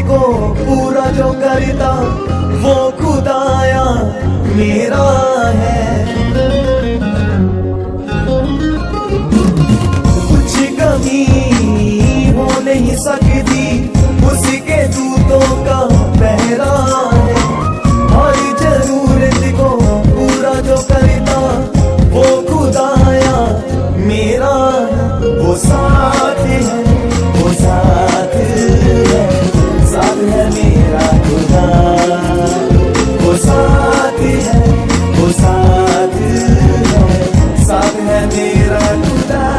को पूरा जो करता वो खुदाया मेरा है। कुछ कमी हो नहीं सकती उसके दूतों का पहरा है। हर जरूरत को पूरा जो करता वो खुदाया मेरा है। वो साथ है, वो साथ है, साथ है मेरा खुदा। वो साथ है, वो साथ है, साथ है मेरा खुदा।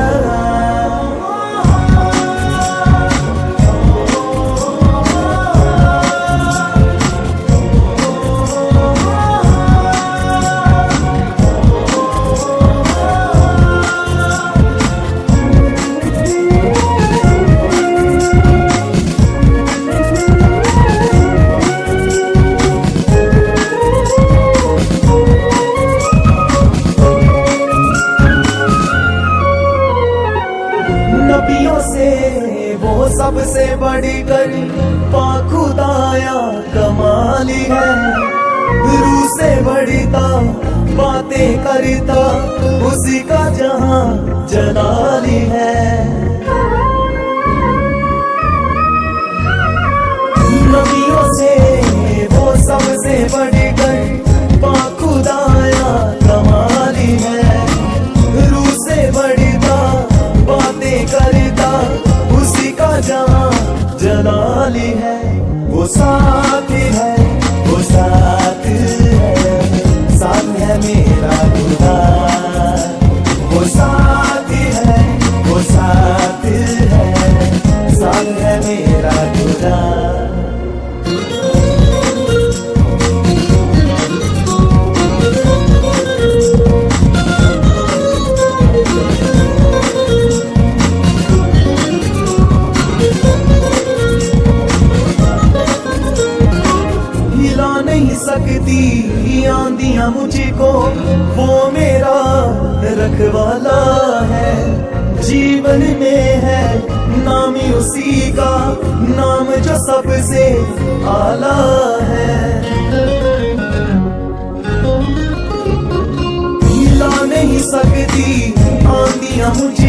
नबियों से वो सबसे बड़ी कर खुदाया कमाली है। रूह से बढ़ता बातें करता उसी का जहां जलाली है। नबियों से वो सबसे बड़ी कर खुदाया कमाली है। रूह से बढ़ता बातें करता उसी का जहां जलाली है। वो साथ है, वो साथ है, साथ है मेरा खुदा। वो साथ है, वो साथ है, साथ है मेरा खुदा। नहीं सकती आंधियां मुझको वो मेरा रखवाला है। जीवन में है नाम उसी का, नाम जो सबसे आला है। हिला नहीं सकती आंधियां मुझको